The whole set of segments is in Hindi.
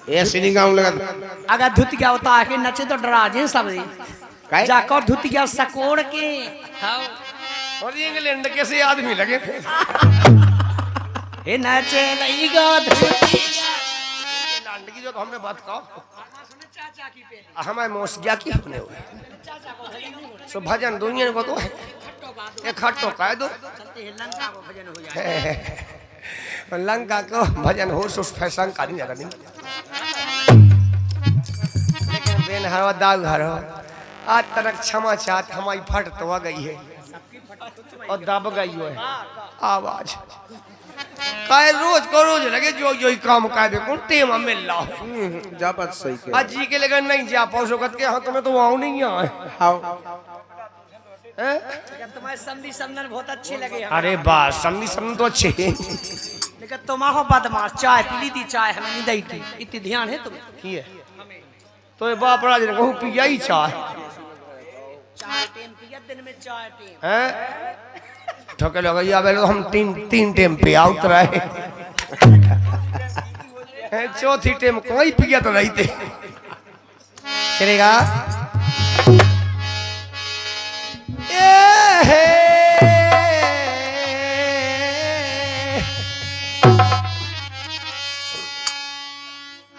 ऐसे नहीं गाँव लगा। अगर धुत गया होता है कि नचे तो डरा जे सब जाकर धुत गया सकोड़ के और ये इंग्लैंड कैसे आदमी लगे थे हे नचे लईगा धुती लैंड की जो तो हमने बात कहो हमारे मौसिया की होने हुए सो भजन दुनिया को तो है एक खट्टो कह दो लंका को भजन हो सो फैशन का नहीं नहीं लेकिन बेन हरवा दाग हरो आज तक क्षमा चाहत हमारी फट तो आ गई है और दब गई है आवाज काय रोज को रोज लगे जो जो काम काय बे कौन टेम मिल रहा है जा बात सही के आज जी के लगन नहीं जा पाओ सकत के हां तुम्हें तो आओ नहीं आए हां तुम्हारे समधी समनन बहुत अच्छे लगे अरे बस समझी समझ तो अच्छे लेकिन तुम्हारा बदमाश चाय पी ली थी चाय हमें नहीं दी थी इतनी ध्यान है तुम्हें की है तो ये बाप राज ने कहूं पिया ही चाय चाय टाइम पिया दिन में चाय टाइम हैं ठोके लगा या बेलो हम तीन टाइम पे आउट रहे चौथी टाइम कोई पिया तो नहीं थे चलेगा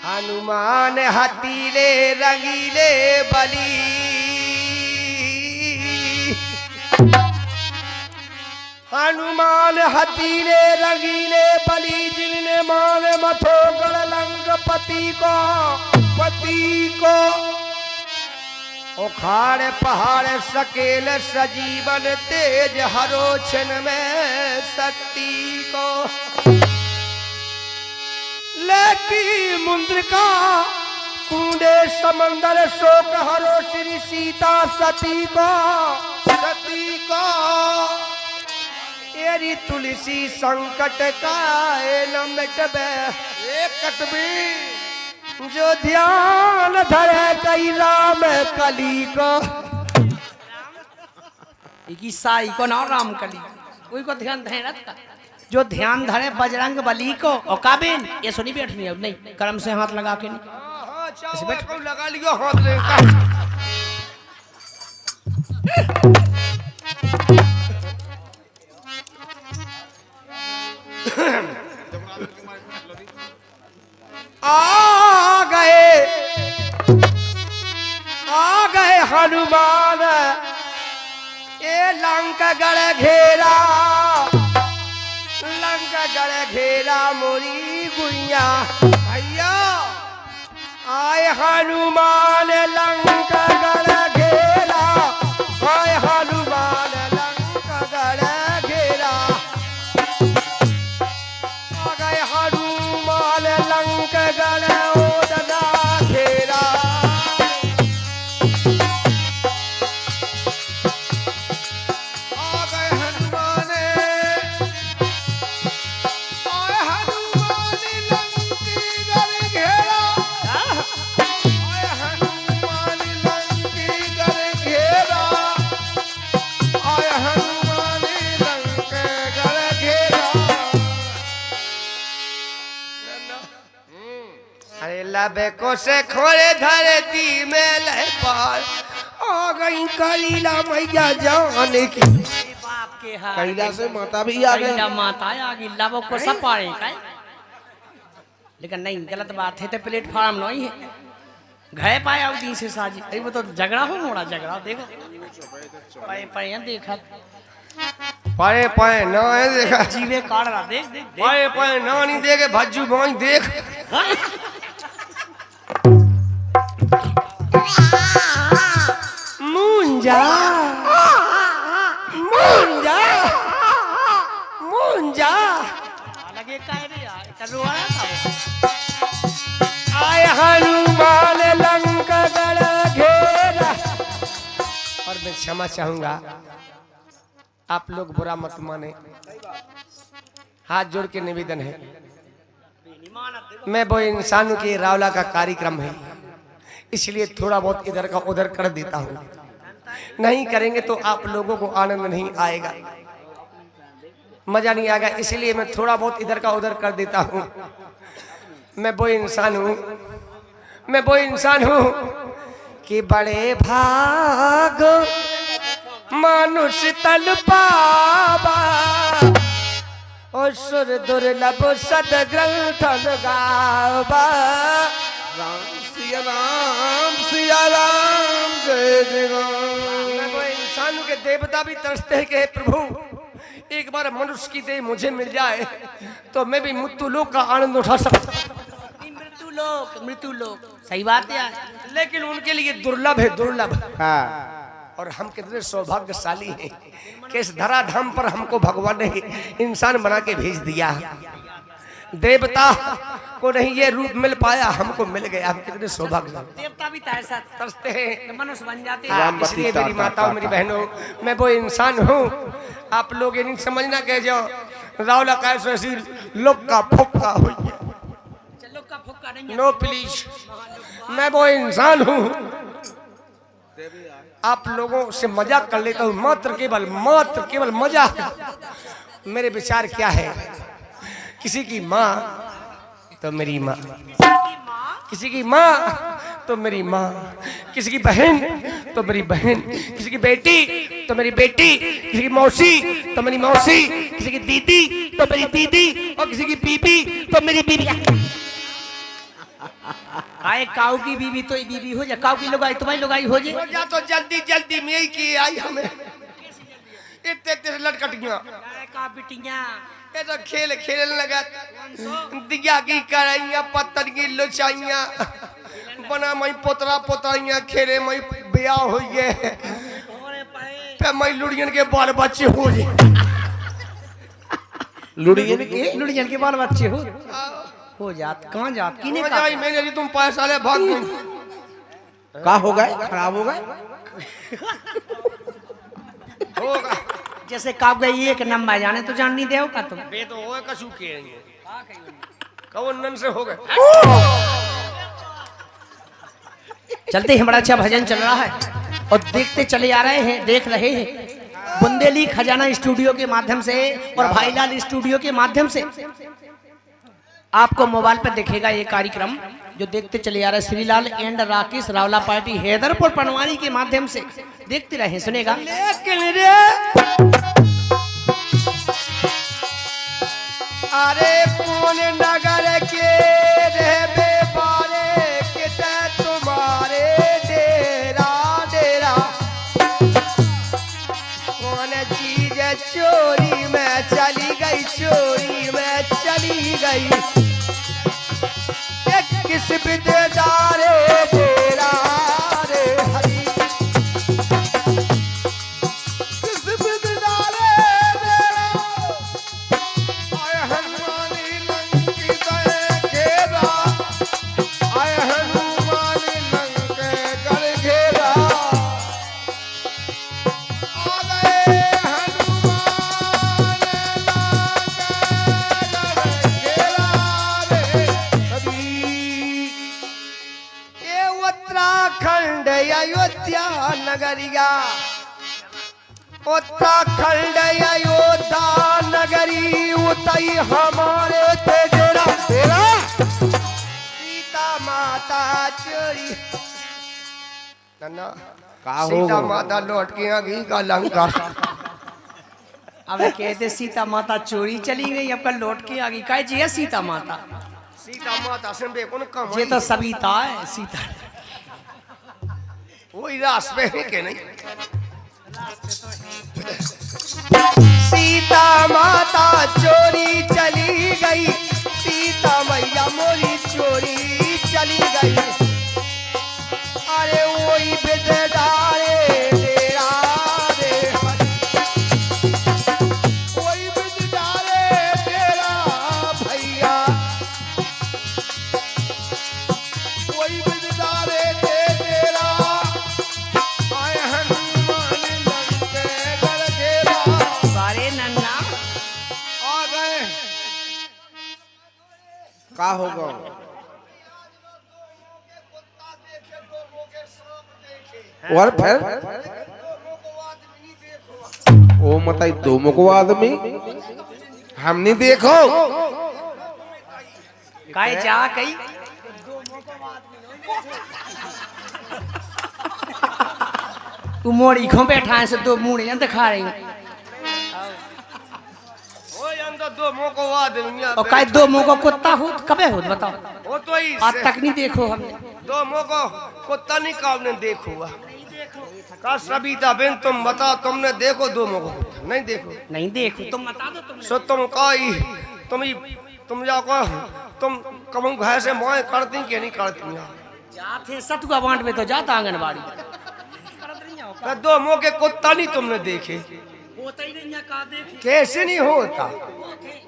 हनुमान हाथीले रंगीले बली हनुमान हाथीले रंगीले बली जिनने माने मथो गलंग पति को उखाड़े पहाड़ सकेल सजीवन तेज हरो क्षण में शक्ति को लेकी मुंद्रिका कूदे समंदर शोक हरो श्री सीता सती को एरी तुलसी संकट का न मिटबे कटबी जो ध्यान धरे कई राम कली को साई को ना राम कली कोई को ध्यान धरे रखता जो ध्यान धरे बजरंग बली को और काबिन ये सुनी बैठनी है नहीं कर्म से हाथ लगा के नहीं लगा लियो हाथ ले आ गए हनुमान ए लंका गढ़ घेरा मोरी गुड़िया भैया आए हनुमान लंका गढ़ घेरा आए हनुमान लंका गढ़ घेरा आ गए हनुमान लंका गढ़ ओदना घेरा लबे को से खोले धरती में ले पार आ गई कलीला मैया जाने की बाप के हाथ कैला से माता भी आ गई माता आ गई लबो को सब पाए लेकिन नहीं गलत बात है तो प्लेटफॉर्म नहीं है घरे पाए आओ दिन से साजी अरे वो तो झगड़ा हो मोड़ा झगड़ा देखो पाए पाए देखा पाए ना है देखा जीवे काट रहा देख पाए ना नहीं देखे भज्जू भाई देख मुंजा लगे काय रे यार चलो आया आए हनुमान लंका गढ़ घेरा और मैं क्षमा चाहूंगा आप लोग बुरा मत माने हाथ जोड़ के निवेदन है मैं वो इंसानों के रावला का कार्यक्रम है इसलिए थोड़ा बहुत इधर का उधर कर देता हूँ नहीं करेंगे तो आप लोगों को आनंद नहीं आएगा मजा नहीं आएगा इसलिए मैं थोड़ा बहुत इधर का उधर कर देता हूँ मैं वो इंसान हूँ, मैं वो इंसान हूँ कि बड़े भाग मनुष्य तल पावा और सुर दुर्लभ सदग्रंथ गावा। सिया राम जय जय राम। मैं वो इंसान हूँ के देवता भी तरसते हैं कि प्रभु एक बार मनुष्य की देह मुझे मिल जाए तो मैं भी मृत्यु लोक का आनंद उठा सकता। मृत्यु लोक सही बात है, लेकिन उनके लिए दुर्लभ है, दुर्लभ। हाँ। और हम कितने सौभाग्यशाली हैं कि इस धराधाम पर हमको भगवान ने इंसान बना के भेज दिया। देवता को नहीं ये रूप मिल पाया, हमको मिल गया। हम कितने सौभाग्यशाली। देवता भी ऐसा तरसते हैं, मनुष्य बन जाते हाँ, हैं। इसलिए मेरी माताओं मेरी बहनों मैं वो इंसान हूँ। आप लोग ये नहीं समझना कह जाओ रावला कैसे लोग का फुक्का हो गया। नो प्लीज, मैं वो इंसान हूँ। आप लोगों से मजाक कर लेता हूँ, मात्र केवल मजाक। मेरे विचार क्या है, किसी की माँ तो मेरी माँ, किसी की माँ तो मेरी माँ, किसी की बहन तो मेरी बहन, किसी की बेटी तो मेरी बेटी, किसी की मौसी तो मेरी मौसी, किसी की दीदी तो मेरी दीदी और किसी की बीबी तो मेरी बीबी। आए काऊ की बीबी तो बीबी हो जाए, काऊ की लुगाई तुम्हारी लुगाई हो जाए। हो जा तो जल्दी जल्दी में ही की आई हमें इतने तेरे लटकटियां का बिटिया ये तो खेल खेलने लगा। दिया की कराइया पत्थर की लुचाइया बना मई पोतरा पोताइया खेले मई ब्याह हो गए पे मई लुड़ियन के बाल बच्चे हो गए। लुड़ियन के बाल बच्चे हो जात कहाँ जात किने का मैंने जी तुम पैसा ले भाग गए। का हो गए, खराब हो गए होगा जैसे काब गई एक नंबर जाने तो जान नहीं दे का तुम बे तो होए कसू के कौन नन से हो गए। चलते ही हमारा अच्छा भजन चल रहा है और देखते चले आ रहे हैं, देख रहे हैं बुंदेली खजाना स्टूडियो के माध्यम से और भाईलाल स्टूडियो के माध्यम से आपको मोबाइल पर दिखेगा ये कार्यक्रम जो देखते चले आ रहे हैं। श्रीलाल एंड राकेश रावला पार्टी हैदरपुर पनवानी के माध्यम से देखते रहे, सुनेगा। लेकिन रे अरे कौन नगर के रहबे बारे किते तुम्हारे डेरा डेरा कौन चीज चोरी में चली गई, चोरी में चली गई। किस विदेदारे डेरा रे हरी, किस विदेदारे डेरा आय हनुमानी लंकी दे घेरा, आय हनुमानी लंके कर घेरा। आ गए हनुमान उत्तराखंड अयोध्या नगरिया, उत्तराखंड अयोध्या नगरी उतई हमारे तेरा तेरा सीता माता चोरी नन्ना का हो सीता गए? माता लौट के आ गई का लंका। अब कहते सीता माता चोरी चली गई, अब कल लौट के आ गई। काय जी है सीता माता, सीता माता से बेकुन कम ये तो सविता है सीता। वही रास पे है के नहीं। सीता माता चोरी चली गई, सीता मैया मोरी चोरी चली गई। अरे वही बिददारे डेरा रे हरी, वही बिददारे डेरा भैया, वही बिददारे डेरा आय हनुमान लंके कर घेरा। बारे नन्ना आ गए का हो गए? और फिर ओ मताई तुम को आदमी हम नहीं देखो काय जा कई तू मोड़ी खो बैठा है से दो मुड़े जन दिखा रही ओ अंदर दो मौको आदमी और काय दो मुंह को कुत्ता हो कबे हो बताओ वो तो ही आज तक नहीं देखो हमने दो मौको कुत्ता नहीं कामने देखो हुआ का सबिता बेन तुम बताओ तुमने देखो दो मौको कुत्ता नहीं देखो नहीं देखो तुम बता दो तुमने सो तुम काई तुम जाओ तुम कम घर से मोए करती कि नहीं करती जाते सतुआ बांट में तो जाता आंगनबाड़ी दो मौके कुत्ता नहीं तुमने देखे होता ही नहीं का देख कैसे नहीं होता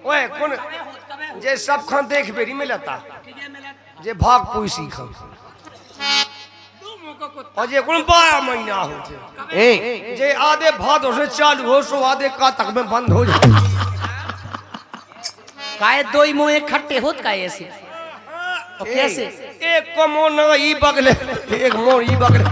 ओए कौन जे सब खान देख बेरी मिलता जे भाग कोई सीखा और जे कौन 12 महीना होते जे आधे भादों से चालू हो सो आधे का तक में बंद हो जाए काय दो ही मुंह इकट्ठे होत का ऐसे तो कैसे एक को मोर ना ई बगले एक मोर ई बगले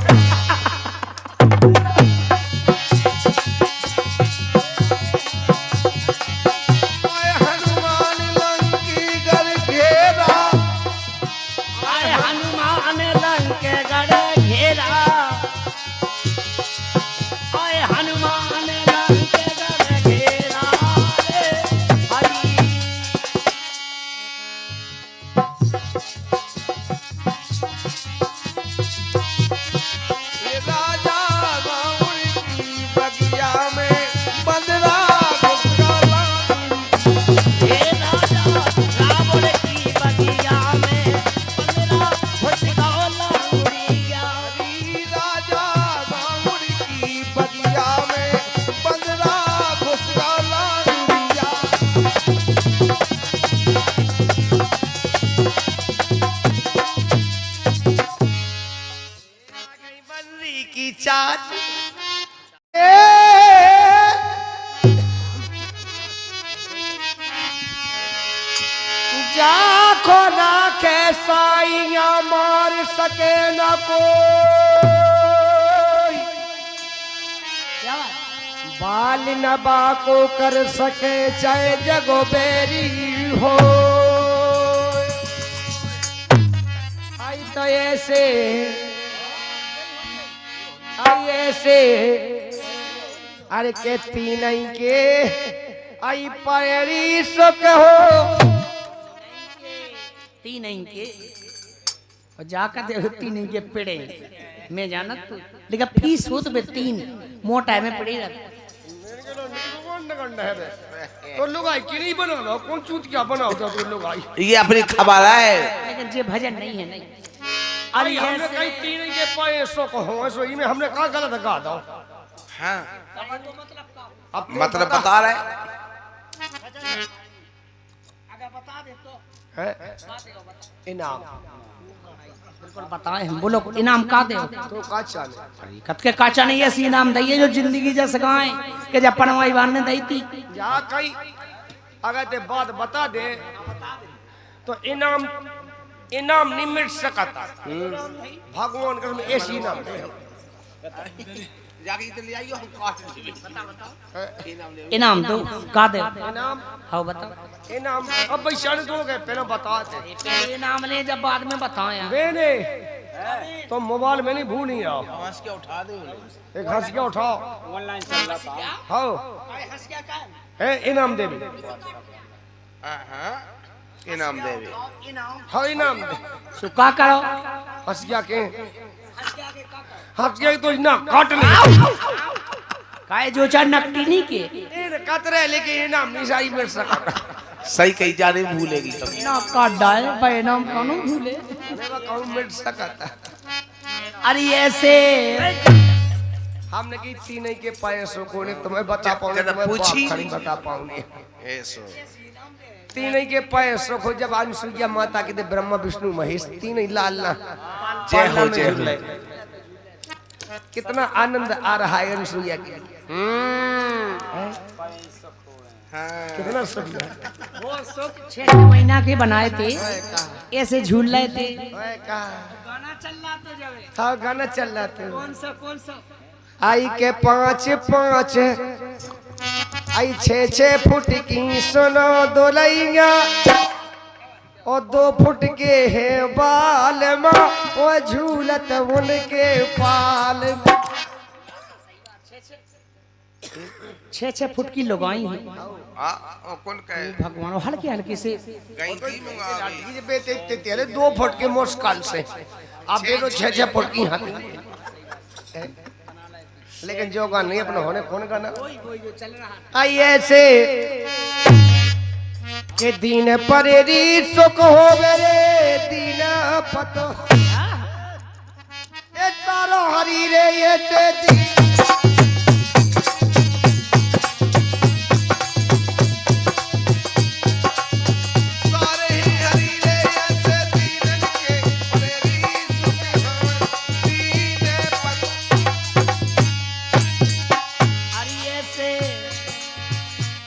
जाखो ना कैसाइया मार सके न कोई बाल नबा को कर सके चाहे जगो बेरी हो आई तो ऐसे अरे के तीन के आई पैरी सो कहो तीन के और जाकर दे तीन के पेड़े मैं जानत तू लेकिन फीस हो तो बे तीन मोटा में पड़ी रहता तो लोग आई कि नहीं बनाओ कौन चूत क्या बनाओ तो लोग आई ये अपनी खबर है लेकिन जे भजन नहीं है नहीं अरे हमने कहीं तीन के पैसों को हो सो में हमने कहा गलत गा दो हाँ अब मतलब बता रहे इनाम बिल्कुल बताए हम बोलो इनाम का दे तो का चाले कत के काचा नहीं ऐसी इनाम दइए जो जिंदगी जैसे गाए कि जब पनवाई बान ने दी थी या कई अगर ते बात बता दे तो इनाम नहीं मिट सकता भगवान कर में ऐसी इनाम दे इनाम दो का दे इनाम हाँ बताओ इनाम अब पैसा दोगे पहले बता दे इनाम ले जब बाद में बताया बेने तो मोबाइल में नहीं भूल नहीं आओ हंसिया उठा दे एक हंसिया उठाओ ऑनलाइन चल रहा था हाँ है इनाम दे इनाम देवे हाँ इनाम दे सो का करो हंसिया के हंसिया तो इना काट ले काय जो चार नकटी नहीं के इन कतरे लेके इनाम नहीं सारी मिल सका सही कही जा रही भूलेगी कभी ना काट डाल भाई नाम कौन भूले मेरा कौन मिल सका अरे ऐसे हमने की तीन के पैसों को ने तुम्हें बता पाऊँ पूछी बता पाऊंगी ऐसो तीन के पैसों को जब अनुसुईया माता के ब्रह्मा विष्णु महेश तीन लाल ना जय हो कितना आनंद आ रहा है अनुसुईया के कितना सुख है वो सुख 6 महीना के बनाए थे ऐसे झूल रहे थे गाना चल रहा तो जब हाँ गाना चल रहा था कौन सा आई के 5 आई 6 फुट की सुनो दोलैया और 2 फुट के है बाल माँ वो झूलत उनके पाल। 6-6 फुट की लुगाई है ओ कौन कहे भगवान, हल्के हल्के से गई थी मंगा ये बेटे तेरे 2 फुट के मुश्किल से आप दे दो 6-6 फुट की हाथ। लेकिन जो गाना नहीं अपना होने कौन गाना आई ऐसे के दिन परेरी सुख हो रे दीन पतो ए तारो हरी रे ये ते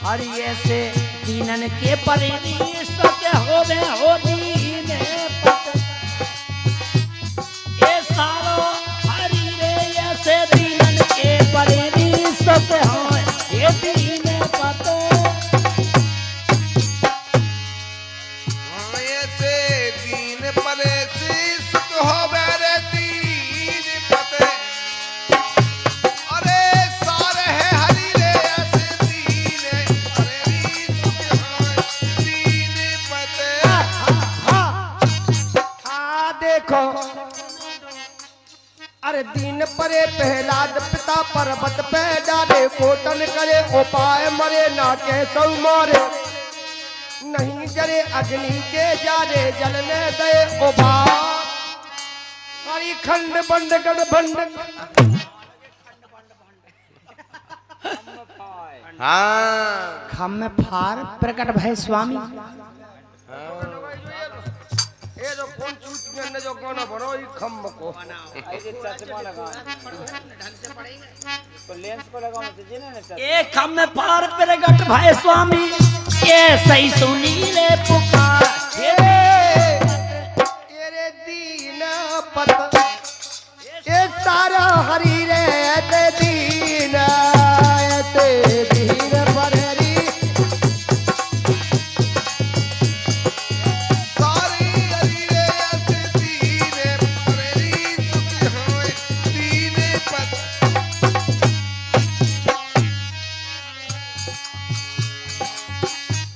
हरिये से दीनन के परिणी सके होवे हो दीने पत ए सारो हरि रे ऐसे दीनन के परिणी सके होवे ये दीने पत। ऐसे दीन परे सुख होवे रे दीन पते अरे सारे है हरि रे ऐसे दीन परे सुख होवे दीन पते। हाँ देखो अरे दीन परे प्रहलाद पिता पर्वत पे डाले कोटन करे उपाय मरे ना के सौ मारे नहीं जरे अग्नि के जारे जलने दे उबा हरी खंड बंड गण भंड। हाँ खम में फार प्रकट भय स्वामी। ये जो कौन चूत ने जो गाना बनो ये खम को ए खम में फार प्रकट भय स्वामी ये सही सुनी रे पुकार। तेरे दीन पत ये सारा हरी रे ते दीन बरहरी सारी हरि रे ऐसे दीन परे सुख होवे दीन पते।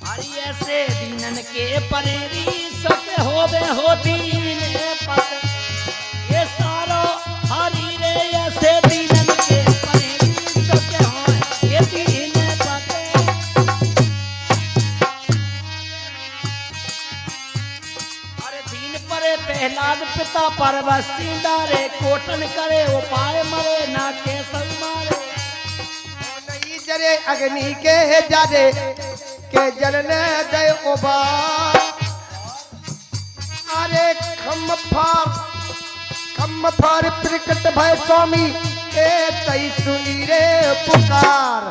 हरिये से दीनन के परेरी सके होवे हो दीने पत ये सारो हरि रे ऐसे दीनन के परेरी सके होवे ये दीने पत। अरे दीन परे प्रहलाद पिता परवस्ती डारे कोटन करे उपाय मरे ना के सब मारे नहीं जरे अग्नि के जारे के जलने दे उबा अरे खम फार प्रकट भय स्वामी ए तई सुनी रे पुकार।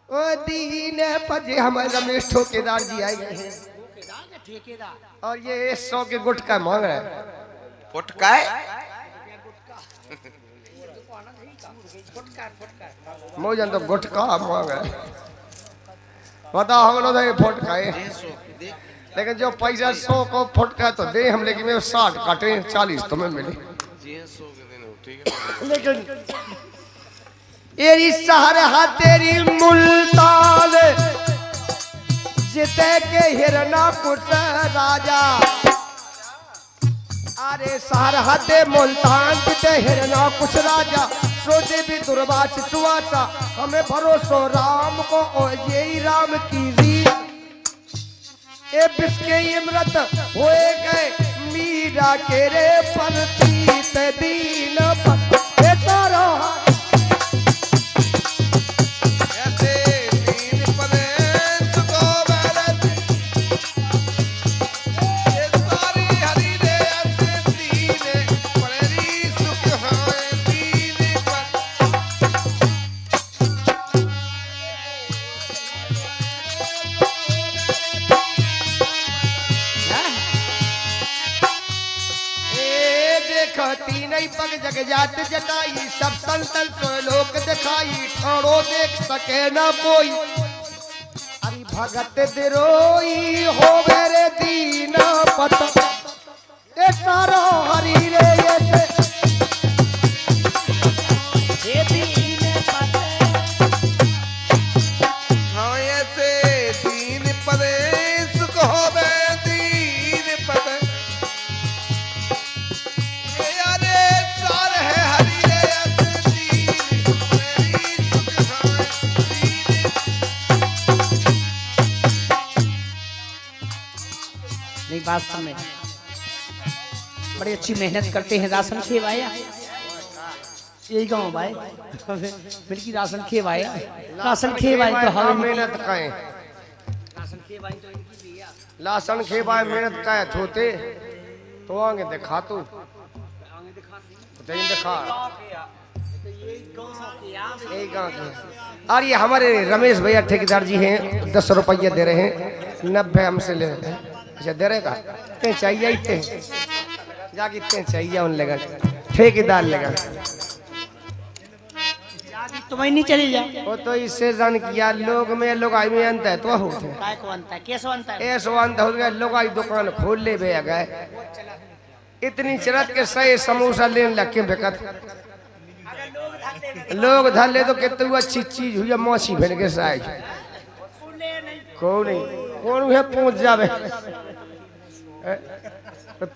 ओ दीन पजे हमारे रमेश ठोकेदार जी आए गए हैं और ये 100 के गुटका मांग रहे हैं। फुटकाए मोजन तो गुटका मांग रहे हैं। बताओ हम लोग ये फुटकाए लेकिन जो पैसा 100 को फुटका तो दे हम लेकिन 60 काटे 40 तुम्हें मिले लेकिन तेरी सहरा तेरी मुल्तान जिते के हिरना कुट राजा अरे सहरा दे मुल्तान जिते हिरना कुछ राजा सोचे भी दुर्वास सुवासा हमें भरोसो राम को और यही राम की रीत ए बिस्के इमरत होए गए मीरा के रे पंतीत दीन पत ए तारा ऐसे दीन परे सुख होवे रे ये सारी हरि रे ऐसे दीन परे सुख होवे दीन पते। तीन पग जग जात जटाई सब संतन सो लोक दिखाई ठाणो देख सके न कोई अरे भगत दिरोई हो रे दी नहीं वास्तव में बड़ी अच्छी मेहनत करते हैं। राशन खेवाया यही गाँव भाई मिलकी राशन खेवाया राशन खेवाई तो हमें मेहनत काए राशन खेवाई तो इनकी भी है। लासन खेबाए मेहनत काए थोते तो आगे दिखा तू दिखा यही गाँव के। और ये हमारे रमेश भैया ठेकेदार जी हैं 10 रुपये दे रहे हैं 90 हमसे ले रहे हैं। अच्छा दे रहे का इतने चाहिए इतने जाके इतने चाहिए उन लगा ठेकेदार लगा तुम नहीं चली जा वो तो इससे जान किया लोग में लोग आई में अंत है तो होते काय को अंत है कैसे अंत है ऐसो अंत हो गया लोग आई दुकान खोल ले बे गए इतनी चरत के सही समोसा लेने लग के बेकत लोग धर ले तो कितनी अच्छी चीज हुई मौसी भेड़ के साइज कौन कौन है पहुंच जावे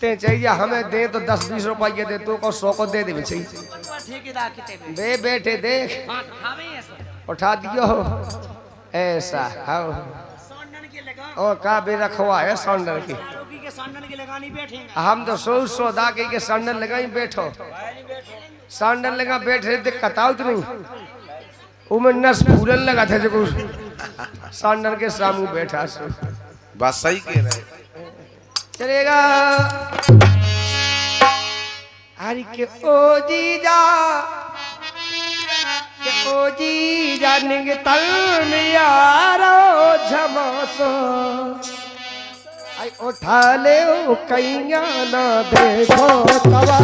ते चाहिए हमें दे तो 10-20 रुपये दे तो को 100 को दे दे चाहिए दे बैठे देख उठा दियो ऐसा हाँ और का भी रखवा है सौंडर की हम तो सौ दागे के सैंडल लगाई बैठो सैंडल लगा बैठे दिक्कत आओ तो नहीं उमें नस फूलन लगा था जो सैंडल के सामने बैठा सो बस सही कह रहे चलेगा हरि के ओ जीजा निग तल में यारो झमासो आई उठा ले ओ कैया ना देखो तवा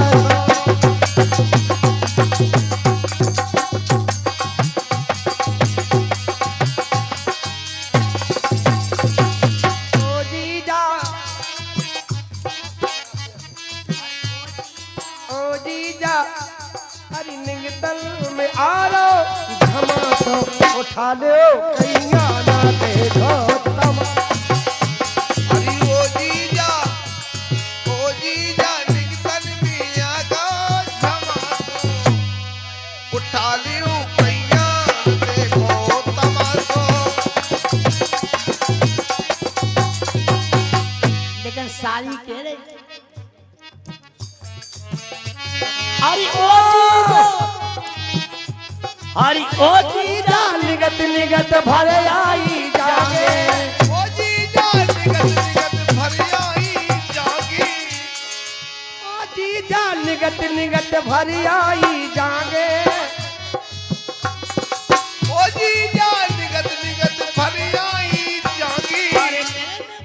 उठा ले कैया ना देखो तमा अरे ओ जीजा निकतन मिया का धमासो उठा लियो कैया देखो तमासो लेकिन सारी कह रहे अरे ओ हरि ओ जीजा निगत निगत भर आई जागे ओ जीजा निगत भर आई जागी ओ जीजा निगत निगत भर आई जागे ओ जीजा निगत भर आई जागी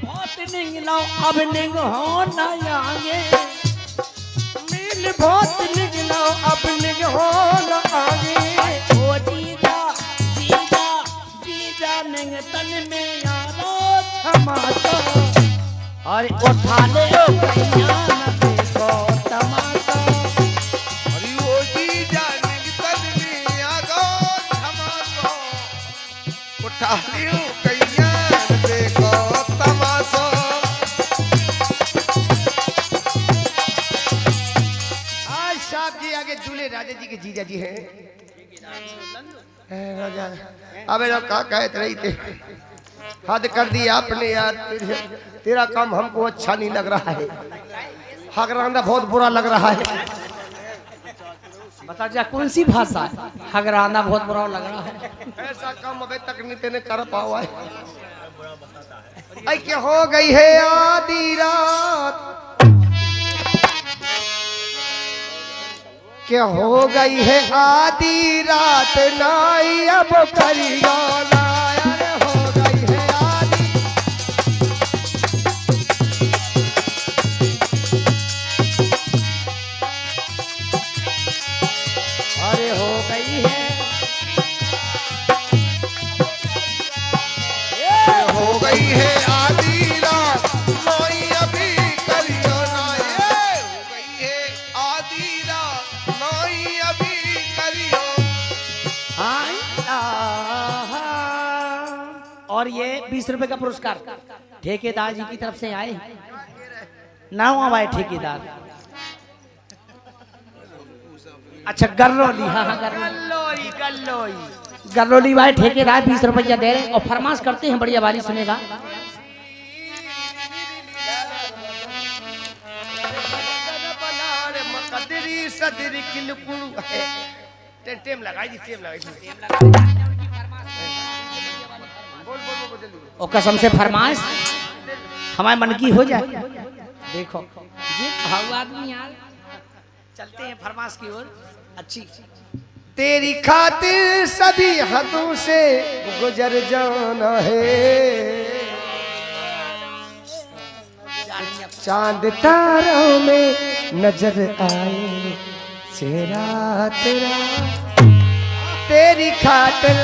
बहुत निंग लो अब निंग हो न आगे मिल बहुत निग लो अब निग हो न आगे ओ जीजा जीजा जीजा निंग तन में यारो क्षमातो और उठा ले ओ कैया न देखो तमाशा अरे ओ जीजा निगतन मिया का धमासो उठा लियो कैया देखो तमासो आज साहब जी आगे दूल्हे राजा जी के जीजा जी हैं राजा अबे लोग का कहते रही थे हद कर दी आपने यार तेरा काम हमको अच्छा नहीं लग रहा है हगराना बहुत बुरा लग रहा है बता जा कौन सी भाषा है हगराना बहुत बुरा लग रहा है ऐसा काम अबे तक नहीं तेने कर पावा है ऐ क्या हो गई है आधी रात क्या हो गई है आधी रात नाई अब करियो नायर हो गई है आधी अरे हो गई है हो गई है आधी रात नाई अभी करियो ना ये हो गई है आधी रात नाई अभी करियो और ये 20 रुपए का पुरस्कार ठेकेदार जी की तरफ से आए ना हुआ भाई ठेकेदार अच्छा गरलोली हाँ हाँ गरलोली गरलोली भाई ठेकेदार 20 रुपया दे रहे और फरमाश करते हैं बढ़िया वाली सुनेगा सदर किलकुल टेम लगाई जी टेम लगाई बोल बोल बोल जल्दी और कसम से फरमाइश हमारे मन की हो जाए। देखो जी भाव आदमी यार, चलते हैं फरमाइश की ओर। अच्छी तेरी खातिर सभी हदों से गुजर जाना है, चांद तारों में नजर आए चेहरा तेरा। तेरी खातिर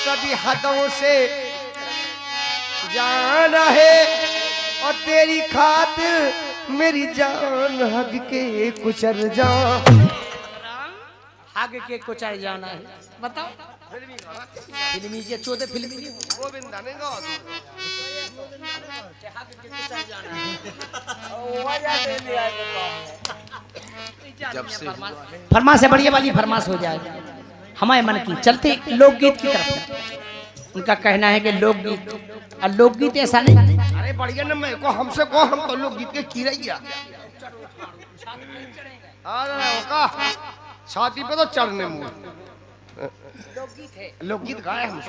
सभी हदों से जाना है और तेरी खातिर मेरी जान हग के कुचल जा। आगे के को चाहे जाना है बताओ। फिल्मी के 14 फिल्मी की गोविंदा ने गा जब से फरमाश है बढ़िया वाली फरमाश हो जाए हमारे मन की। चलते लोकगीत की तरफ। उनका कहना है कि लोकगीत और लोकगीत ऐसा नहीं। अरे बढ़िया ना, मैं को हमसे को हम तो लोग गीत के कीरैया का छाती पे तो चढ़ने मुंह लोकगीत गाए हम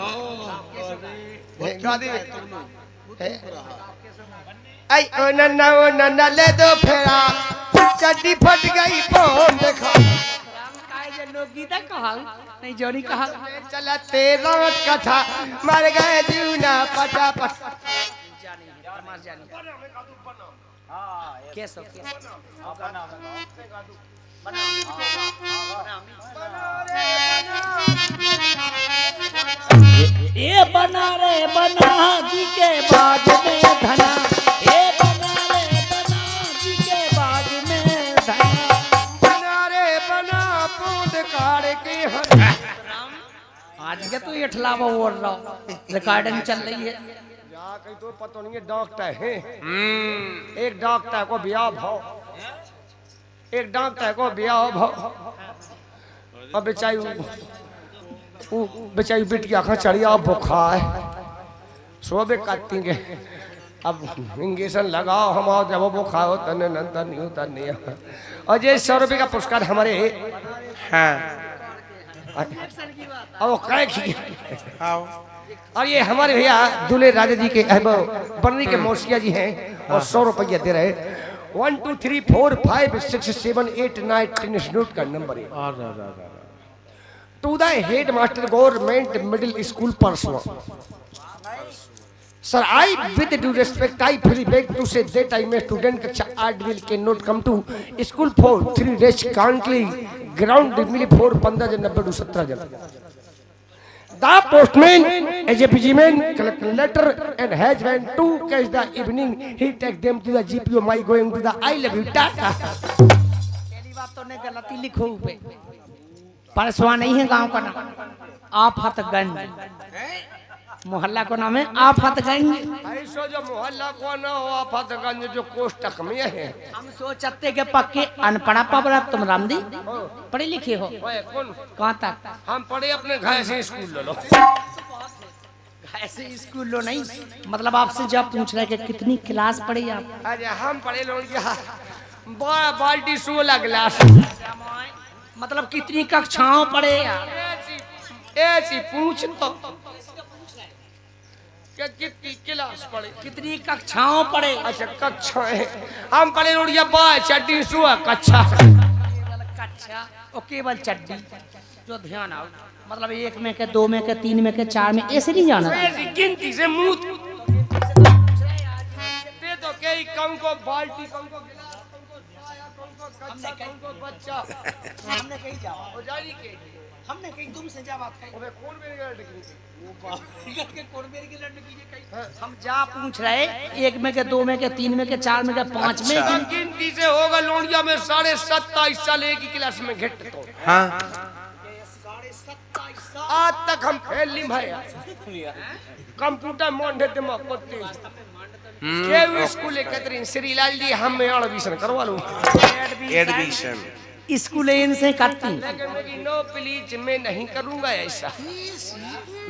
गा दे। आई ओ नन्ना ले दो फेरा चड्डी फट गई फोन देखा। लोकगीत कहा नहीं जोनी कहा चला तेरा कथा मर गए जीवना पटा पट। कैसो ये बना रे बना जी के बाग में धना, ये बना रे बना जी के बाग में धना। बना रे बना पूंद काड़ के आज के तो ये ठलावा बोल रहा हूँ, रिकॉर्डिंग चल रही है। यहाँ कहीं तो पता नहीं है डॉक्टर है। एक डॉक्टर को ब्याह भाव, एक डॉक्टर को ब्याह भाव और बेचारी बिटिया का चढ़िया बुखार सोबे काटती के। अब इंजेक्शन लगाओ हम और जब वो बुखार होता नहीं होता नहीं। और ये 100 रुपये का पुरस्कार हमारे हाँ और और ये हमारे भैया दूल्हे राजा जी के बर्नी के मौसिया जी हैं और 100 रुपया दे रहे। 1 2 3 4 5 6 7 8 9 10 नोट का नंबर है। To the head master government middle school personal sir I with due respect I feel back to say that I may student कक्षा 8 will can not come to school for 3 days कांटली ग्राउंड मिली 4 15 जन 90 17 जन। The postman as a busy man collect letter and has went to catch the evening. He take them to the GPO. My going to the I love you Tata. पहली बात तो ने गलती लिखो पे परसवा नहीं है गांव का नाम आफतगंज, मोहल्ला को नाम है आफतगंज। ऐसा जो मोहल्ला को ना हो आफतगंज जो कोष्टक में है। हम सोचते के पक्के अनपढ़ा पबरा तुम रामदी पढ़े लिखे हो कौन कहाँ तक? हम पढ़े अपने घर से स्कूल लो। ऐसे स्कूल लो नहीं, मतलब आपसे जब पूछ रहे कि कितनी क्लास पढ़े आप? अरे हम पढ़े लोग बड़ा बाल्टी 16 गिलास। मतलब कितनी कक्षाओं पढ़े आप? ऐसी पूछ तो क्या कितनी क्लास पढ़े, कितनी कक्षाओं पढ़े? अच्छा कक्षा है हम पढ़े लोड़िया बाय चड्डी सुआ कक्षा कक्षा और केवल चड्डी जो ध्यान आओ, मतलब 1 में के 2 में के 3 में के 4 में ऐसे नहीं जाना। गिनती से मुंह दे तो कई कम को बाल्टी कम को गिलास कम को छाया कम को कक्षा कम को बच्चा हमने कहीं जावा हो जारी के हमने कहीं तुमसे जा बात कही। अबे कौन मेरे घर टिकनी के कौन मेरे के लड़ने के लिए कहीं हम जा पूछ रहे 1 में के 2 में के 3 में के 4 में के 5 में गिनती से होगा लोनिया में 27.5 साल एक ही क्लास में घट तो हाँ आज तक हम फेल नहीं भरे। कंप्यूटर मोंढे दिमाग पत्ती के स्कूल कैथरीन श्रीलाल जी हम में एडमिशन करवा लूं। एडमिशन स्कूल इनसे करती लेकिन नो प्लीज मैं नहीं करूंगा ऐसा।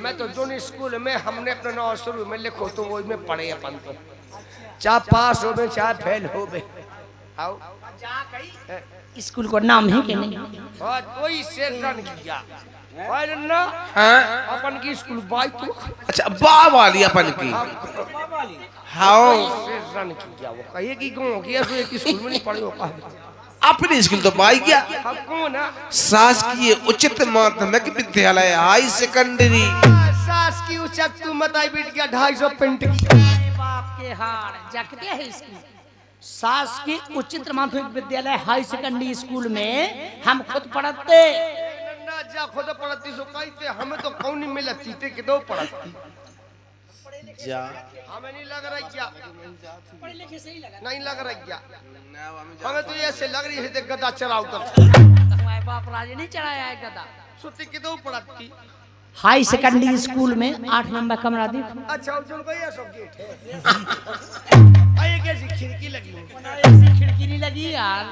मैं तो दोनों स्कूल में हमने अपना नाम शुरू में लिखो तो वो में पढ़े अपन तो चाहे पास हो चाहे फेल हो आओ स्कूल को नाम है कि नहीं? और कोई सेशन किया और ना हाँ अपन की स्कूल बाई तो अच्छा बा वाली अपन की हाँ सेशन किया वो कहे कि गांव की ऐसे एक स्कूल में नहीं पढ़े हो का अपनी स्कूल तो बाई गया हम कौन है शासकीय उच्च माध्यमिक विद्यालय हाई सेकेंडरी सास की उचक तू मताई बीट गया 250 पेंट की बाप के हार जाके है स्कूल सास की उच्चतर माध्यमिक विद्यालय हाई सेकेंडरी स्कूल में हम खुद पढ़ते ना जा खुद पढ़ती सो कहते हमें तो कौन नहीं मिलती थे कि दो पढ़ती जा हमें नहीं लग रहा क्या नहीं लग रहा क्या हमें तो ऐसे लग रही है गदा चढ़ा उतर तुम्हारे बाप राजे नहीं चढ़ाया है गदा सुती कि दो पढ़ती हाई सेकेंडरी स्कूल में 8 नंबर कमरा देखो अच्छा उजल को ये सब गेट है आए कैसी खिड़की लगी ऐसी खिड़की नहीं लगी यार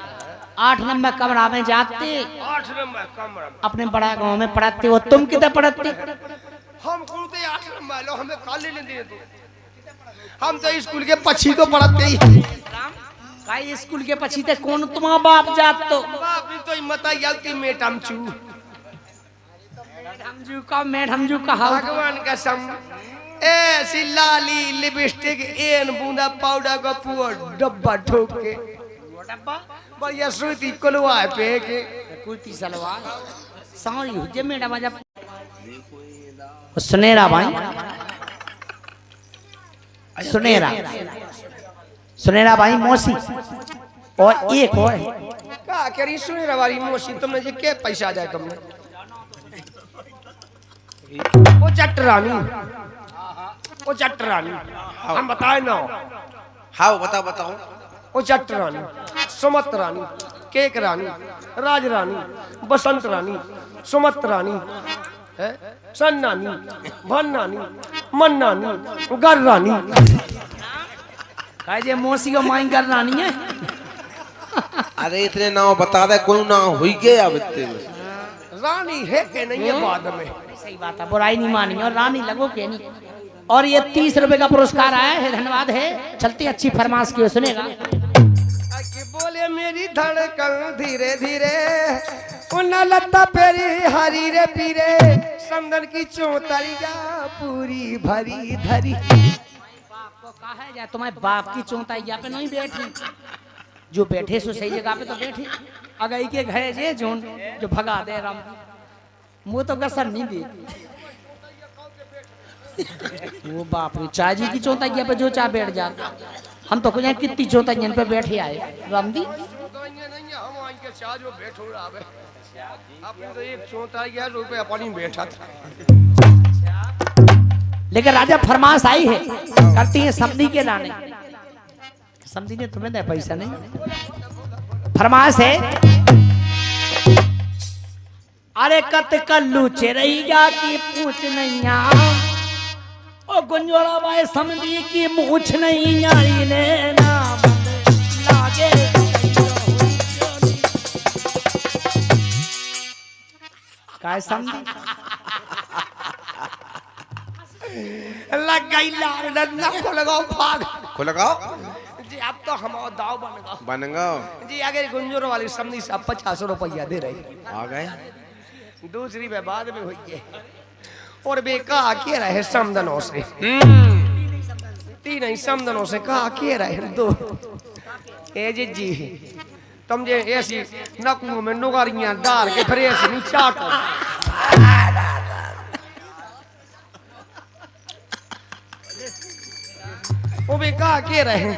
8 नंबर कमरा में जाते 8 नंबर कमरा अपने बड़ा गांव में पढ़ाते हो तुम किधर पढ़ते हम कौन थे 8 नंबर लो हमें काले ले दे दो हम तो स्कूल के पछी तो पढ़ते ही भाई स्कूल के पछी ते कौन तुम्हारा बाप जात तो बाप ने तो मता यलती मेटम चू मैडम जू का भगवान कसम ऐसी लाली लिपस्टिक एन बूंदा पाउडर का पूरा डब्बा ठोक के डब्बा बढ़िया सूती कुलवा पे के कुर्ती सलवार सॉरी हुजे मैडम जब सुनेरा भाई सुनेरा भाई मौसी और एक और का करी सुनेरा वाली मौसी तुमने जे के पैसा जाए तुमने वो चटरानी हम बताए ना हाँ बताओ बताओ वो चटरानी सुमत रानी केक रानी राज रानी बसंत रानी सुमत रानी है सन नानी भन नानी मन नानी गर रानी जे मौसी को माई गर रानी है अरे इतने नाम बता दे कोई नाम हुई गया बत्ते में रानी है कि नहीं है बाद में सही बात है बुराई नहीं मानी और रानी लगो के नहीं और ये 30 रुपए का पुरस्कार आया है धन्यवाद है चलती अच्छी फरमाश की सुनेगा बोले मेरी धड़कन धीरे धीरे उन्ना लत्ता पेरी हरी रे पीरे समदन की चौतरिया पूरी भरी धरी बाप को कहा है जा तुम्हारे बाप की चौतरिया पे नहीं बैठी जो बैठे सो सही जगह पे तो बैठी अगर के घरे जे जोन जो भगा दे राम मुँह तो कसर नहीं दी वो बाप रे चाची की चौतरिया पे जो चाह बैठ जा हम तो कुछ कितनी चौतरिया पे बैठे आए रामदी हम आके चाह जो बैठो आवे आपने तो एक चौतरिया रुपए अपनी बैठा था लेकिन राजा फरमाश आई है करती है समधी के लाने समधी ने तुम्हें दे पैसा नहीं फरमाश है अरे कत कल्लू चिरैया की पूछ नैया ओ गुंजोड़ा बाय समधी की मूछ नहीं आई ने नाम लागे काय समधी लग गई लाल डंडा को लगाओ भाग को लगाओ जी अब तो हम दाव बन गओ जी अगर गुंजोर वाली समझी से 50 रुपया दे रही आ गए दूसरी में बाद में हुई है और बे कहा के रहे समदनों से तीन ही समदनों से कहा के रहे दो ए जी तुम जे ऐसी नकुओं में नुगारियां डाल के फिर ऐसे नहीं चाटो वो भी कहा के रहे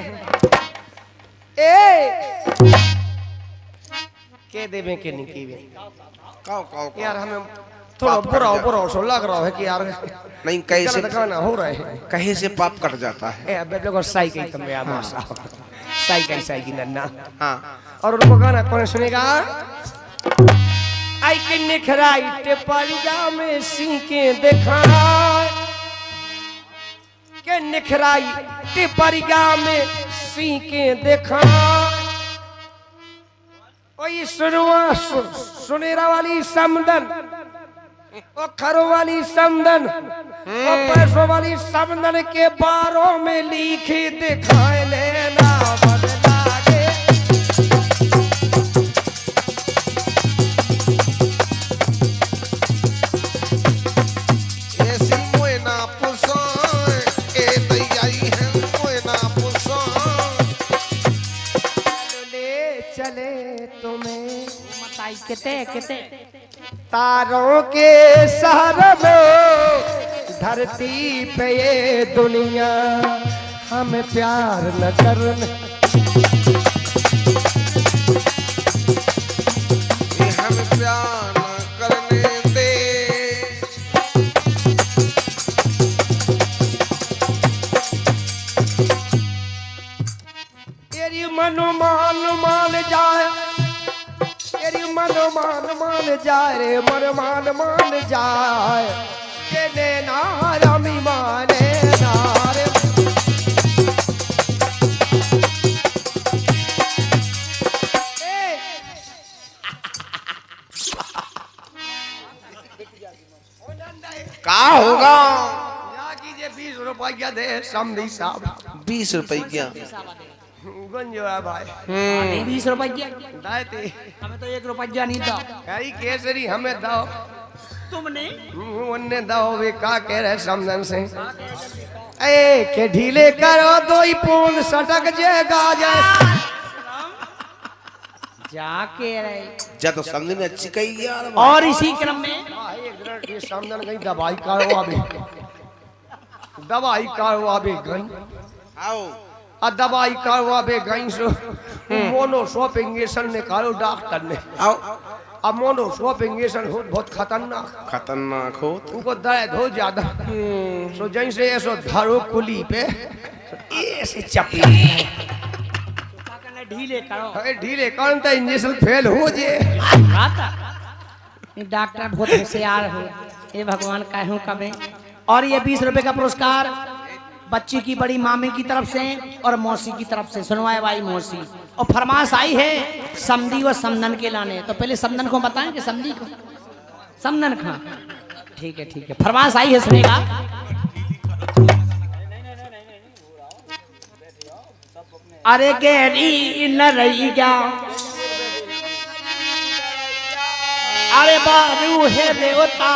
के देवे के नहीं कीवे काओ यार हमें थोड़ा बुरा सो लग रहा है कि यार नहीं कैसे गाना हो रहा है कहीं से पाप कट जाता है ए अबे देखो साइकिल तुम यार मासा साइकिल नन्ना हाँ और उनको गाना कौन सुनेगा आई के निखराई टेपरिया में सीके देखा के निखराई टेपरिया में सीके देखा ओई सुनेरा वाली समदन ओ खरो वाली समदन ओ पैसों वाली समदन के बारों में लिखी दिखाए लेना बदला के तुम्हें मताई किते किते तारों के शहर में धरती पे ये दुनिया हमें प्यार न करने हम प्यार न करने दे। तेरी मनो मान जाए, तेरी मनो मान जाए रे, मन मान जाए, तेने नारामी माने नारे। का होगा? क्या कीजिए 20 रुपया दे समधी साहब। 20 रुपया गुंजोया भाई 20 रुपया दायते हमें तो 1 रुपया नहीं दो। कई केसरी हमें दो, तुमने उन्ने दो वे का कह रहे समझन से ए के ढीले करो दो ही पूंद सटक जेगा जाए जाके रहे जा तो समझ में अच्छी कही यार। और इसी क्रम में ये समझन गई दवाई करो अबे, दवाई करो अबे गई आओ आ दवाई करो अबे गई सो मोनो शॉपिंग ने करो डॉक्टर ने। आओ अब मोनो शॉपिंग हो बहुत खतरनाक, खतरनाक हो उनको दर्द हो ज्यादा सो जैसे ऐसो धारो कुली पे ऐसे चपली ढीले करो अरे ढीले कौन तो इंजेक्शन फेल हो जे। डॉक्टर बहुत होशियार हो, ये भगवान कहूँ कभी। और ये 20 रुपए का पुरस्कार बच्ची की बड़ी मामी की तरफ से और मौसी की तरफ से। सुनवाए भाई मौसी और फरमाश आई है समधी व समदन के लाने। तो पहले समदन को बताएं कि समधी को समदन खां। ठीक है फरमाश आई है सुनेगा। अरे गहरी न रही क्या, अरे बारू है देवता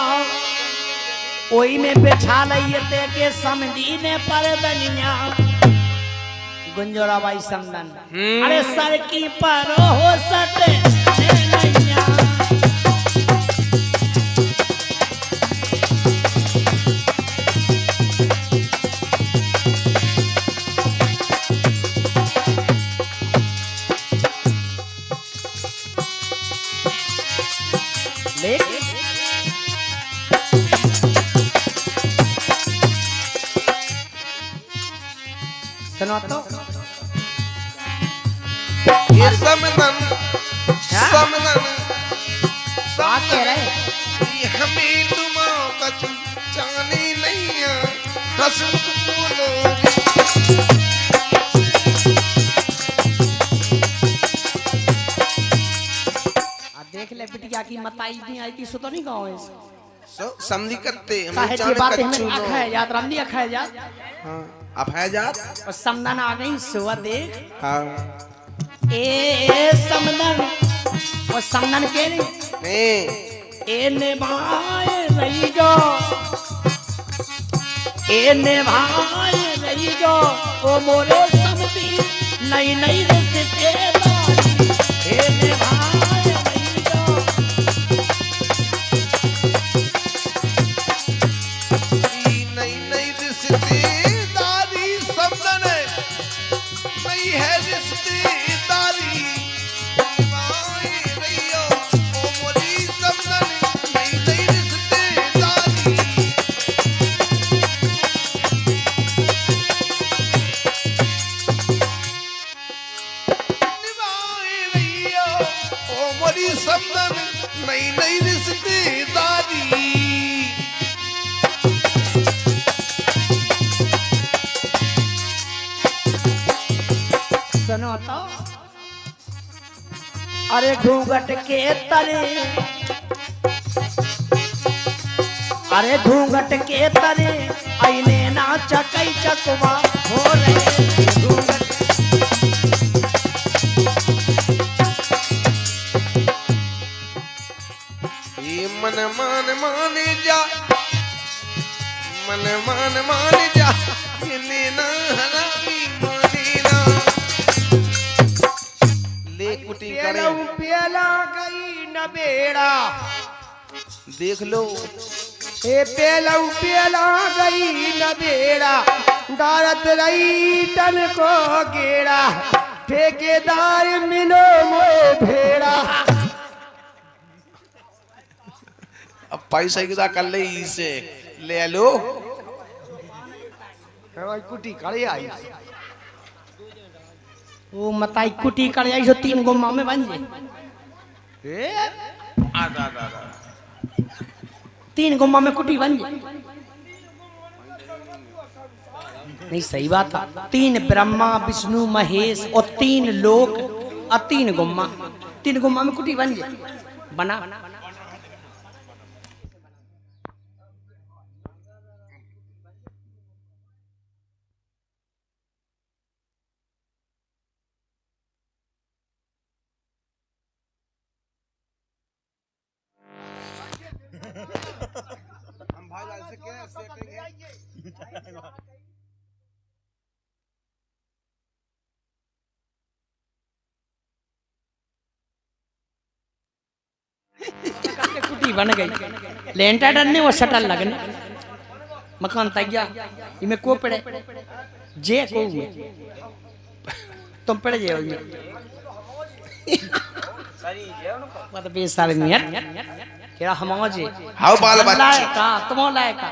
ओई में बिछा लइते के समधी ने पर दनिया। गुंजोरा भाई समदन अरे सर की पर हो सटे नैया। सुनो तो ये समदन बात कह रहे ये हमें तुमा कछु जाने नहीं है हसमुख बोलो देख ले बिटिया की मताई नहीं आई थी सो तो नहीं गाँव सो समझी करते काहे जाने की बात है कच्चू हमें लो। अखाए जात रामदी अखाए जात हाँ अब है जात और समदन आ गई सुबह देख हाँ ए समदन और समदन के ने ए निभाए रही जो ए निभाए रही जो ओ मोरे समधी नई नई रिश्ते ए निभाए रही जो। नई नई रिश्तेदारी समदन नई है रिश्तेदारी निभाए रहियो ओ मोरी समदन नई नई रिश्तेदारी निभाए रहियो ओ मोरी समदन नई नई रिश्तेदारी। सुनो तो अरे घूंघट के तले अरे घूंघट के तले आईने नाच कई चकवा हो रहे घूंघट। ये मन मान जा मन मान जा ये लेना हरामी माने ना ले कुटी करे पेनऊ पे पेला गई न बेड़ा, देख लो ए पेलऊ पेला गई न बेड़ा, दारत रही तन को गेड़ा, ठेकेदार मिलो मोए भेड़ा। अब पैसा की कर ले इसे ले लो। कुटी कड़ी आई वो मताई कुटी कर जाई जो 3 गुम्मा में बन जाए। आधा आधा आधा 3 गुम्मा में कुटी बन जाए। नहीं सही बात है। 3 ब्रह्मा विष्णु महेश और 3 लोक और 3 गुम्मा, 3 गुम्मा में कुटी बन जाए। बना हम भाई ऐसे क्या सेटिंग है। कुटी बन गई। लेंटर डरने वो शटर लगने मकान तैयार। इमे को पड़े जे को तुम पड़े जे मत बेसाल मियां केड़ा हमावा जे हाउ बाल बच्चे का तुम लायक का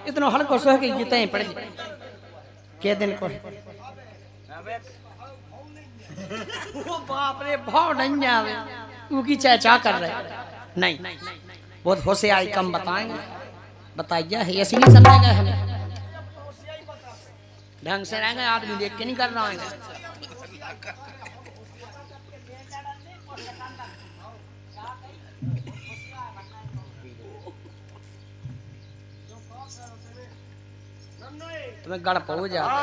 इतना हल्को सो के जीते पड़े के दिन को वो बाप रे भाव नहीं आवे तू की चाचा कर रहे नहीं बहुत होशियारी कम बताएंगे बताइए है ऐसे नहीं समझेगा हमें ढंग से रहेंगे आदमी देख के नहीं कर रहा है। तुम्हें गड़ पहुंच जाता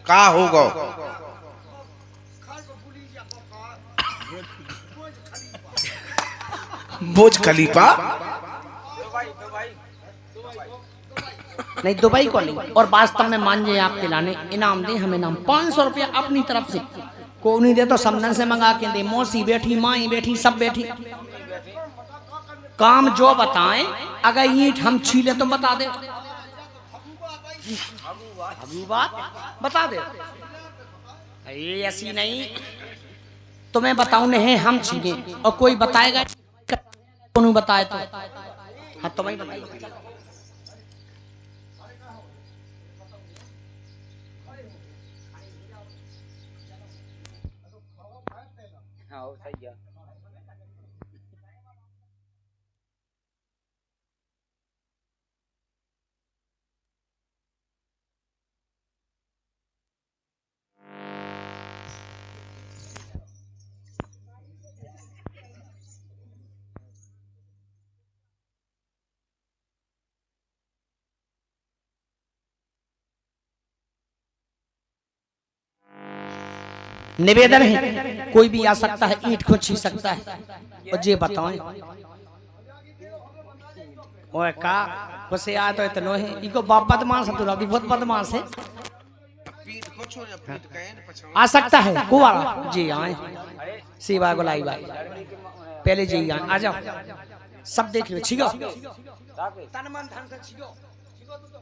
का होगा बुर्ज खलीफा नहीं दुबई को नहीं। और वास्तव में मान जाए आपके लाने इनाम दे हमें नाम 500 रुपया अपनी तरफ से को नहीं दे तो समदन से मंगा के दे। मौसी बैठी माई बैठी सब बैठी काम जो बताएं अगर ईंट हम छीले तो बता दे बात बता दे ये ऐसी नहीं तुम्हें बताऊं नहीं हम छीले और कोई बताएगा कौन बताए तो हाँ तुम्हें बताइए। हाँ सही है। निवेदन है कोई भी आ सकता है ईंट को छीन सकता है और जे बताएं ओए का कोसे आ तो इतनो है इको बाप बदमाश है तू बहुत बदमाश है आ सकता है कुवारा जी आए सेवा गोलाई भाई पहले जी आ जाओ सब देख लो छिगो तन मन धन से छिगो छिगो तू तो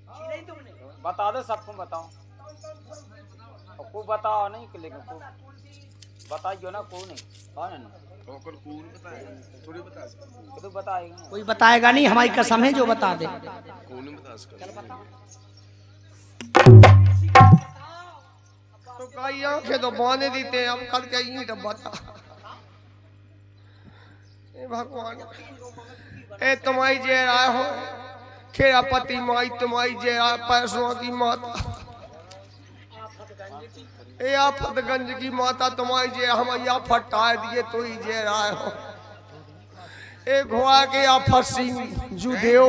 छिले ही तुमने बता दो सबको बताओ को बताओ नहीं कि लेकिन को बताइयो ना को नहीं कौन है ना ओकर को बताए थोड़ी बता सकते तो बताएगा कोई बताएगा नहीं हमारी कसम है जो बता दे कौन बता सकता चल बता तो कई आंखें तो बांधे देते हैं हम कल के ईंट बता ए भगवान ए तुम्हारी जे राय हो खेरापति माई तुम्हारी जे राय पैसों की माता ए आफतगंज की माता तुम्हारी जे हम आफत टाए दिए तो ही जे राय हो ए घोड़ा के आफत सिंह जुदेओ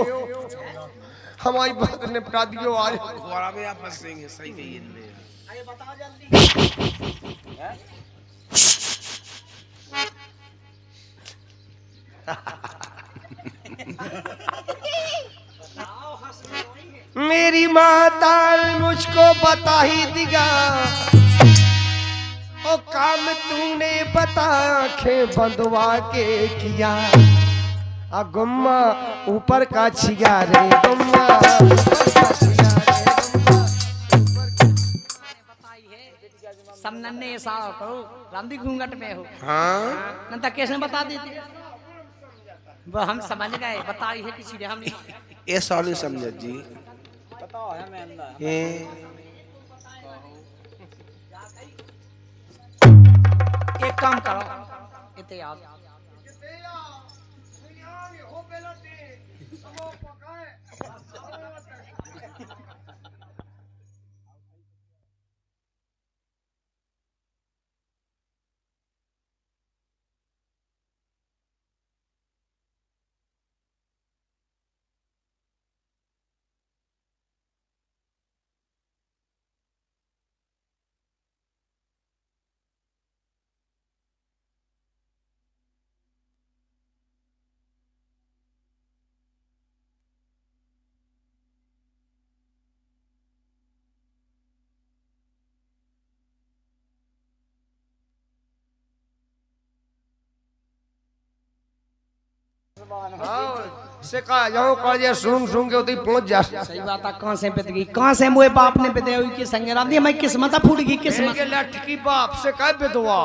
हमारी बात निपटा दियो आज घोड़ा में आप फंसेंगे सही कहिए ने अरे बता जल्दी मेरी माता मुझको बता ही दिया ओ काम तूने बता खे बंदवा के किया गुम्मा ऊपर का छिया रे गुम्मा ऊपर का छिया रे गुम्मा। सब नन्हे ऐसा करो रामदी घूंघट में हो हाँ नंता कैसे बता देते वो हम समझ गए बताई है किसी ने हमने ये सॉरी समझ जी बताओ है मैं अंदर ये एक काम करो इते याद से कहा जाओ कर दिया सूंघ सूंघ के उतरी पहुंच जा सही बात है कहां से पित गई कहां से मोए बाप ने पिते हुई के संग राम दी मैं किस्मत फूट गई किस्मत के लटकी बाप से कह बेदवा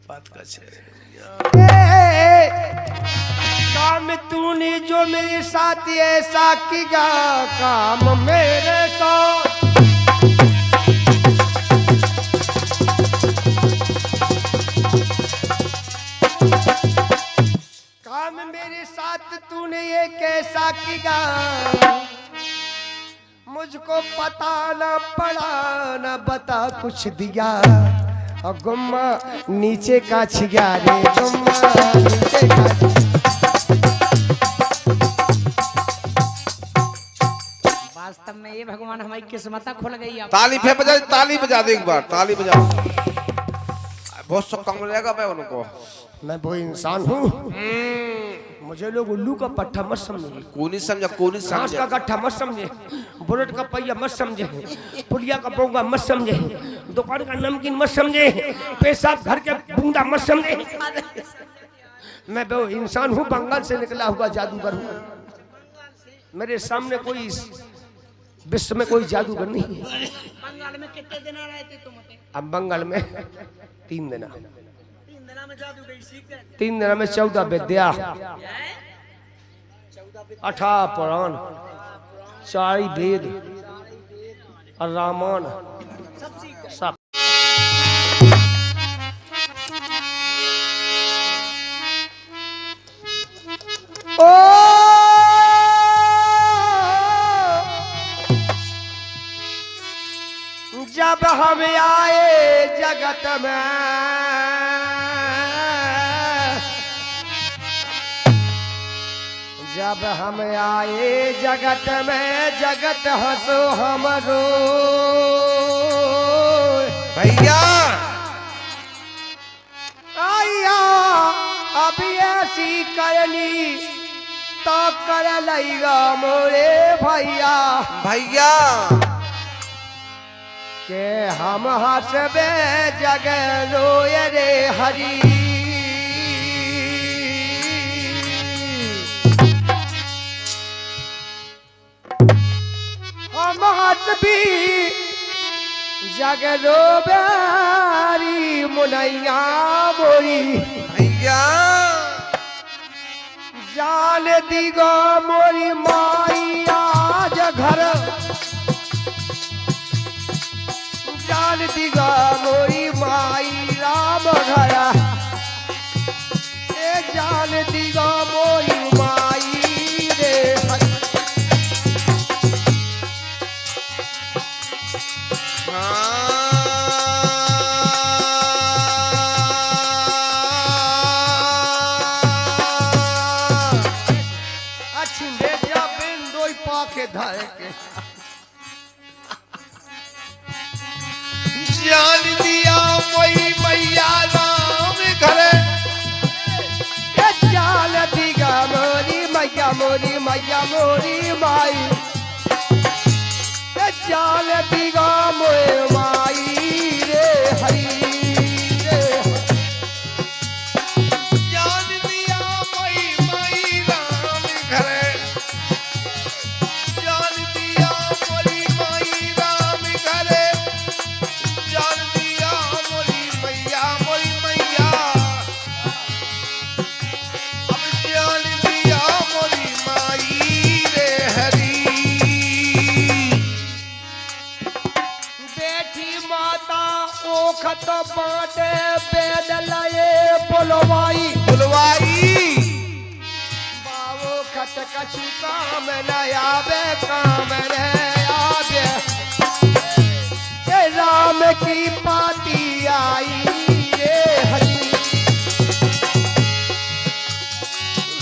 बात का छे काम तूने जो मेरे साथ ऐसा किया काम मेरे साथ काम मेरे साथ तूने ये कैसा किया मुझको पता न पड़ा न बता कुछ दिया और गुम्मा नीचे का छिया रे गुम्मा नीचे का वास्तव में ये भगवान हमारी किस्मत खुल गई अब ताली बजा दे एक बार ताली बजा बहुत सब कम रहेगा मैं उनको मैं वो इंसान हूँ मुझे लोग उल्लू का पट्टा मत समझे कौन समझा कौन घास समझा का गट्ठा मत समझे बुलेट का पहिया मत समझे पुलिया का बोंगा मत समझे दुकान का नमकीन मत समझे पेशाब घर के बूंदा मत समझे मैं वो इंसान हूँ बंगाल से निकला हुआ जादूगर हूँ मेरे सामने कोई विश्व में कोई जादूगर नहीं है बंगाल में कितने दिन रहे थे तुम अब बंगाल में 3 दिन 3 दिन में जादू गई सीख गए 3 दिन में 14 विद्या 18 पुराण 4 वेद और रामायण सब ओ जब हम आए जगत में जब हम आए जगत में जगत हंसो हमरो भैया आया अभी ऐसी करनी तो कर लईगा मोरे भैया भैया के हम हंसबे जग रोए रे हरी हम हंसबी जग रोबेरी मुनैया मोरी भैया जान दीगो मोरी माई आज घर जान दीगा मोरी माई राम घरा ए जान दीगा मोरी माई रे अच्छी मेजा बिंदोई पाके धर के जान दिया वही मैया राम घरे जान दीगा मोरी मैया मोरी माई जान दिगा मोए माई रे हरी रे जान दिया मोई माई राम घरे जान दिया मोरी माई राम घरे जान दिया मोरी मैया अब जान दिया मोरी माई रे हरी बेटी माता ओखत बाटे बेद लए बोलवाई बुलवाई बाबो खत कछु काम न रे आवे ए राम की पाती आई रे हरी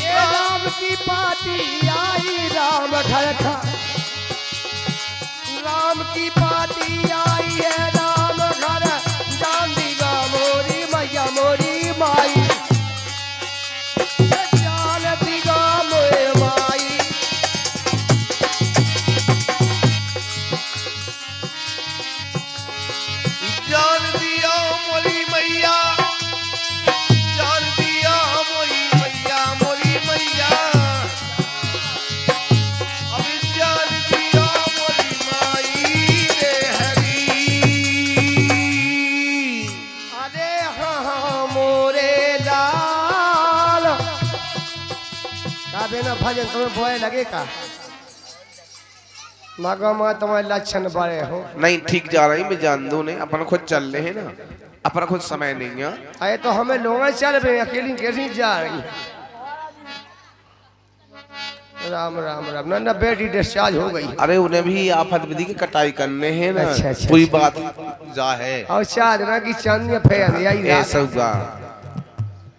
ये राम की पाती आई राम घर था राम की पाती आई है राम घर जान दिगा मोरी मैया मोरी माई जान दिगा मोए माई जान दिया मोरी मैया जान दिया मोरी मैया अब जान दिया मोरी माई रे हरी अरे हाँ मोरे लाल का बेना भजन तुम्हें बोए लगे का मगा माँ तुम्हारे लक्षण बड़े हो नहीं ठीक जा रही मैं जान दूं नहीं अपन खुद चल रहे हैं ना अपना खुद समय नहीं है अरे तो हमें लोग चल रहे अकेली कैसी जा रही राम राम राम ना बेटी डिस्चार्ज हो गई अरे उन्हें भी आफत विधि की कटाई करने हैं ना अच्छा, अच्छा, पूरी अच्छा। बात जा है और चादरा की चांद में फैल यही ऐसा हुआ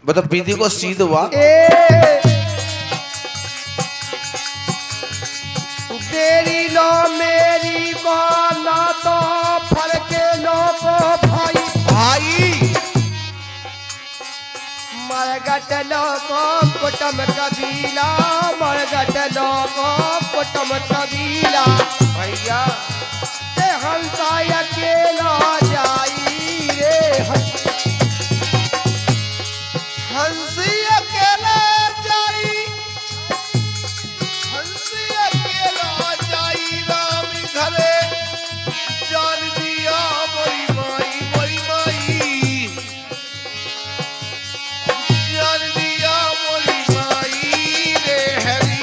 मतलब विधि को सीध हुआ तेरी लो मेरी को ना तो फल के लो को भाई भाई मरगट लो को कुटुम कबीला मरगट लो को कुटुम कबीला भैया ते हंसा अकेला जाई रे हंसी अकेला जाई हंसी अकेला जाई राम घरे जान दिया मोरी माई जान दिया मोरी माई रे हरी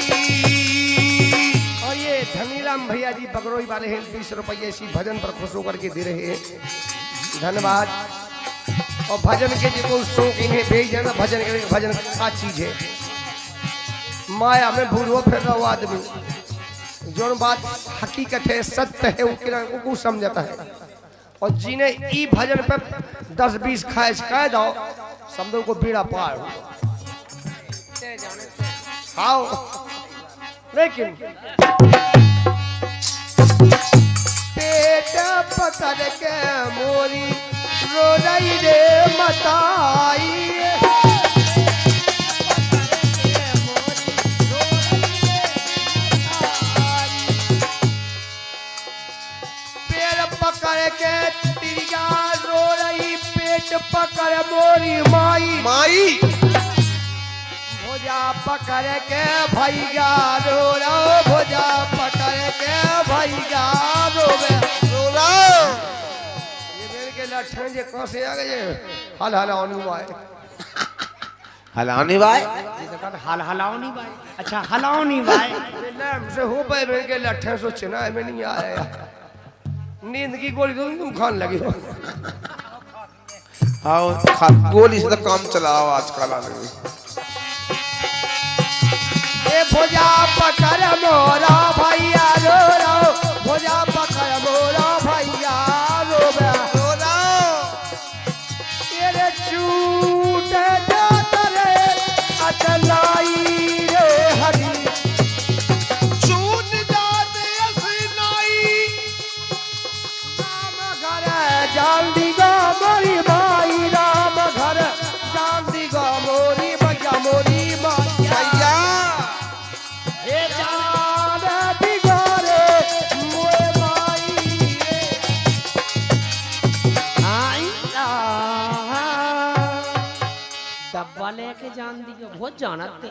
और ये धनीराम भैया जी बगरोई वाले हैं 20 रुपये इसी भजन पर खुश होकर के दे रहे हैं धन्यवाद। और भजन के जो शौक इन्हें भेज देना भजन के भजन क्या चीज है माया में भूलो फिर रहो आदमी जो बात हकीकत है सत्य है वो समझता है और जिन्हें ई भजन पे 10-20 खाएश कह दो समझो को बीड़ा पार हो आओ लेकिन पेट पकड़ के मोरी रो रही रे मताई पेड़ पकड़ के तिरिया रो रही पेट पकड़ मोरी माई भुजा पकड़ के भैया रो रहो भुजा पकड़ के भैया रोवे ये मेरे के लठन जे कहां से आ गए हल हलाओनी बाय हलाने भाई हल हलाओनी भाई अच्छा हलाओनी भाई नाम से हो पाए मेरे के लठन सोचे ना में नहीं आया नींद की गोली तुम खान लगे हो हाँ गोली से तो काम चलाओ आजकल ए भुजा पकड़ मोरा भैया रो रो भुजा पकड़ मोरा भैया रोवे तेरे छूट जात रे अचलाई रे हरी छूट जाते असनाई राम घर जान दिगा मोरी माई राम घर जान दिगा मोरी भैया मोरी माई भैया हे जान के जान दियो बहुत जानत थे